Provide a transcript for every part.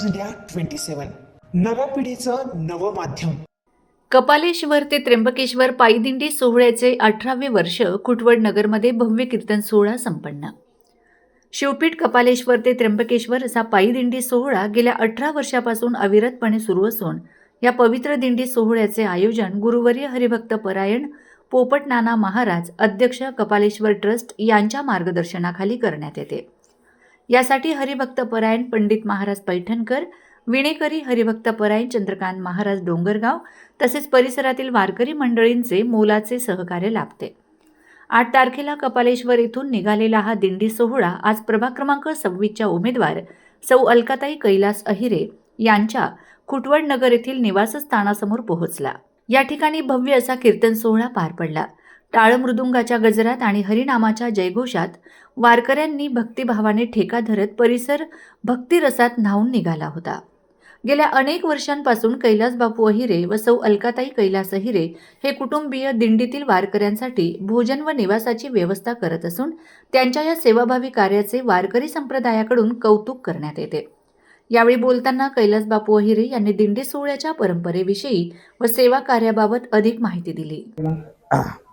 News India 27 नव्या पिढीचं नवं माध्यम। कपालेश्वर ते त्र्यंबकेश्वर पायी दिंडी सोहळ्याचे 18वे वर्ष कुटवड नगरमध्ये भव्य कीर्तन सोहळा संपन्न। शिवपीठ कपालेश्वर ते त्र्यंबकेश्वर असा पायी दिंडी सोहळा गेल्या 18 वर्षापासून अविरतपणे सुरू असून या पवित्र दिंडी सोहळ्याचे आयोजन गुरुवर्य हरिभक्त परायण पोपट नाना महाराज अध्यक्ष कपालेश्वर ट्रस्ट यांच्या मार्गदर्शनाखाली करण्यात येते। यासाठी हरिभक्त परायण पंडित महाराज पैठणकर, विणेकरी हरिभक्त परायण चंद्रकांत महाराज डोंगरगाव तसेच परिसरातील वारकरी मंडळींचे मोलाचे सहकार्य लाभते। 8 तारखेला कपालेश्वर येथून निघालेला हा दिंडी सोहळा आज प्रभाग क्रमांक 26च्या उमेदवार सौ अलकाताई कैलास अहिरे यांच्या कुटवड नगर येथील निवासस्थानासमोर पोहोचला। या ठिकाणी भव्य असा कीर्तन सोहळा पार पडला। टाळ मृदुंगाच्या गजरात आणि हरिनामाच्या जयघोषात वारकऱ्यांनी भक्तिभावाने ठेका धरत परिसर भक्तिरसात न्हावून निघाला होता। गेल्या अनेक वर्षांपासून कैलास बापू अहिरे व सौ अलकाताई कैलास अहिरे हे कुटुंबीय दिंडीतील वारकऱ्यांसाठी भोजन व निवासाची व्यवस्था करत असून त्यांच्या या सेवाभावी कार्याचे वारकरी संप्रदायाकडून कौतुक करण्यात येते। यावेळी बोलताना कैलास बापू अहिरे यांनी दिंडी सोहळ्याच्या परंपरेविषयी व सेवा कार्याबाबत अधिक माहिती दिली।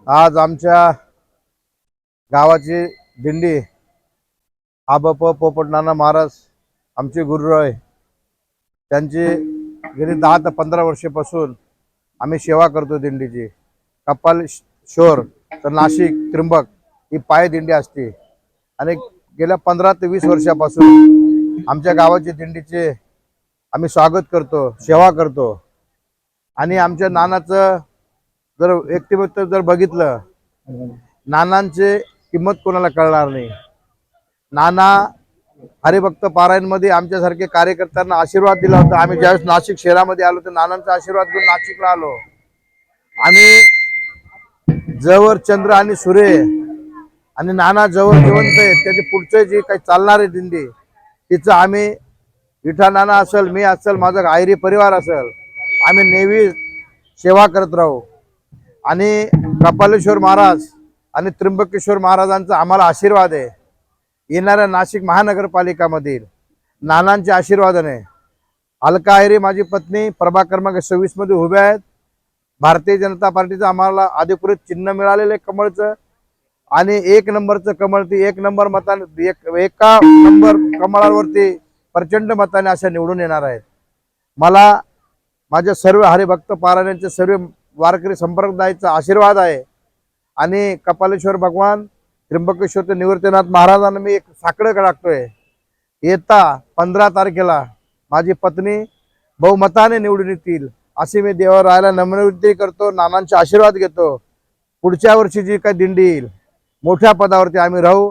आज आमच्या गावाची दिंडी आबप पोपट नाना महाराज आमचे गुरुराय त्यांची गेली 10 ते 15 वर्षापासून आम्ही सेवा करतो दिंडीची। कपालेश्वर तर नाशिक त्र्यंबक ही पाय दिंडी असते आणि गेल्या 15 ते 20 वर्षापासून आमच्या गावाची दिंडीचे आम्ही स्वागत करतो, सेवा करतो। आणि आमच्या नानाचं जर व्यक्तिमत्व जर बघितलं, नानांचे किंमत कोणाला कळणार नाही। नाना हरिभक्त पारायणमध्ये आमच्यासारखे कार्यकर्त्यांना आशीर्वाद दिला होता। आम्ही ज्यावेळेस नाशिक शहरामध्ये आलो तर नानांचा आशीर्वाद घेऊन नाशिकला आलो। आणि जवळ चंद्र आणि सूर्य आणि नाना जवळ जिवंत आहेत, त्याचे पुढचे जे काही चालणारे दिंडी तिचं आम्ही विठा नाना असेल, मी असेल, माझा आयरी परिवार असेल, आम्ही नेहमी सेवा करत राहू। आणि कपालेश्वर महाराज आणि त्र्यंबकेश्वर महाराजांचा आम्हाला आशीर्वाद आहे। येणाऱ्या नाशिक महानगरपालिकामधील नानांच्या आशीर्वादाने अलका अहिरे माझी पत्नी प्रभाग क्रमांक 26 मध्ये उभ्या आहेत। भारतीय जनता पार्टीचं आम्हाला अधिकृत चिन्ह मिळालेलं आहे कमळचं, आणि 1 नंबरचं कमळ ती 1 नंबर मताने एका नंबर कमळावरती प्रचंड मताने अशा निवडून येणार आहेत। मला माझ्या सर्व हरिभक्त पारायणाचे सर्व वारकरी संप्रदायाचा आशीर्वाद आहे। आणि कपालेश्वर भगवान त्र्यंबकेश्वर ते निवृत्तीनाथ महाराजांना मी एक साकडं टाकतोय, येता 15 तारखेला माझी पत्नी बहुमताने निवडून येतील अशी मी देवरायाला नम्र करतो, नानांचे आशीर्वाद घेतो। पुढच्या वर्षी जी काही दिंडी येईल मोठ्या पदावरती आम्ही राहू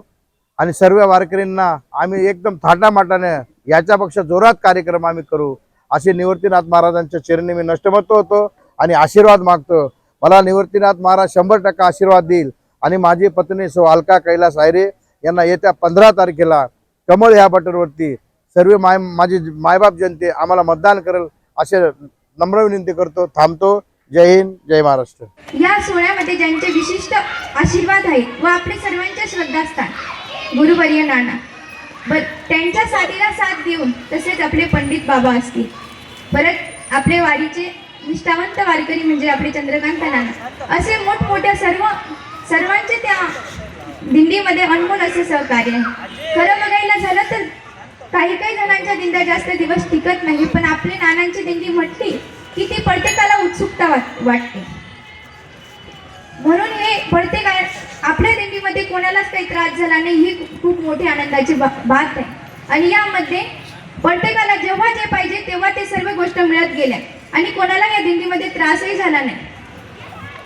आणि सर्व वारकरींना आम्ही एकदम थाटामाटाने याच्यापेक्षा जोरात कार्यक्रम आम्ही करू असे निवृत्तीनाथ महाराजांच्या चरणी मी नतमस्तक होतो आणि आशीर्वाद मागतो। मला निवृत्तीनाथ महाराज 100% आशीर्वाद देईल आणि माझी पत्नी सौ अलका कैलास अहिरे यांना येत्या 15 तारखेला कमळ या बटनवरती सर्व माझी मायबाप जनते आम्हाला मतदान करेल असे नम्र विनंती करतो। थांबतो। जय हिंद, जय महाराष्ट्र। या सोहळ्यामध्ये ज्यांचे विशिष्ट आशीर्वाद आहेत व आपले सर्वांचे श्रद्धास्थान गुरुवर्य नाना त्यांच्या साथीला साथ देऊन तसेच आपले पंडित बाबा असतील, परत आपले वारीचे निष्ठावंत वारकरी म्हणजे आपले चंद्रकांत नाना, असे मोठमोठ्या सर्वांचे त्या दिंडीमध्ये अनमोल असे सहकार्य आहे। खरं बघायला झालं तर काही जणांच्या दिंड्या जास्त दिवस टिकत नाही, पण आपले नानांची दिंडी म्हटली की ती प्रत्येकाला उत्सुकता वाटते। म्हणून हे प्रत्येक आपल्या दिंडीमध्ये कोणालाच काही त्रास झाला नाही ही खूप मोठी आनंदाची बात आहे। आणि यामध्ये प्रत्येकाला जेव्हा जे पाहिजे तेव्हा ते सर्व गोष्ट मिळत गेल्या आणि कोणाला या दिंडीमध्ये त्रासही झाला नाही।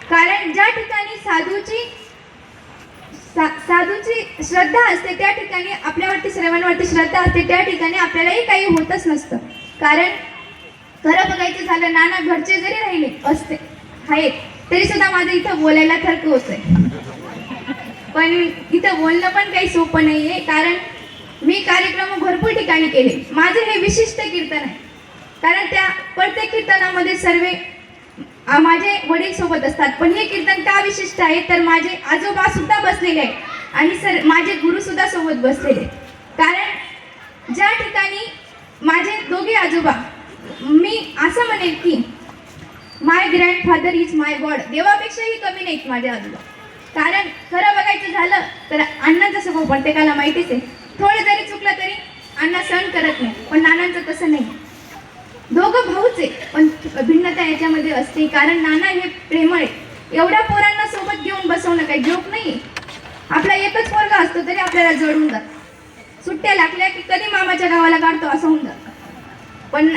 कारण ज्या ठिकाणी साधूची श्रद्धा असते त्या ठिकाणी आपल्यावरती सर्वांवरती श्रद्धा असते, त्या ठिकाणी आपल्यालाही काही होतच नसतं। कारण खरं बघायचं झालं, नाना घरचे जरी राहिले असते आहेत तरी सुद्धा माझं इथं बोलायला थरक होतंय, पण इथं बोलणं पण काही सोपं नाहीये। कारण मी कार्यक्रम भरपूर ठिकाणी केले, माझे हे विशिष्ट कीर्तन आहे। कारण त्या प्रत्येक कीर्तनामध्ये सर्व माझे वडील सोबत असतात, पण हे कीर्तन का विशिष्ट आहे तर माझे आजोबा सुद्धा बसलेले आहेत आणि माझे गुरु सुद्धा सोबत बसलेले। कारण ज्या ठिकाणी माझे दोघे आजोबा, मी असं म्हणेल की माय ग्रँडफादर इज माय गॉड. देवापेक्षाही कमी नाहीत माझे आजोबा. कारण खरं बघायचं झालं तर अण्णांचं स्वभाव प्रत्येकाला माहितीच आहे. थोडं जरी चुकलं तरी अण्णा सहन करत नाही, पण नानांचं तसं नाही. दोघं भाऊच आहे, पण भिन्नता याच्यामध्ये असते. कारण नाना हे प्रेमळ आहे. एवढ्या पोरांना सोबत घेऊन बसवणं काही जोक नाही. आपला एकच पोरगा असतो तरी आपल्याला जडून जात. सुट्ट्या लागल्या की कधी मामाच्या गावाला काढतो असं होऊन जातं. पण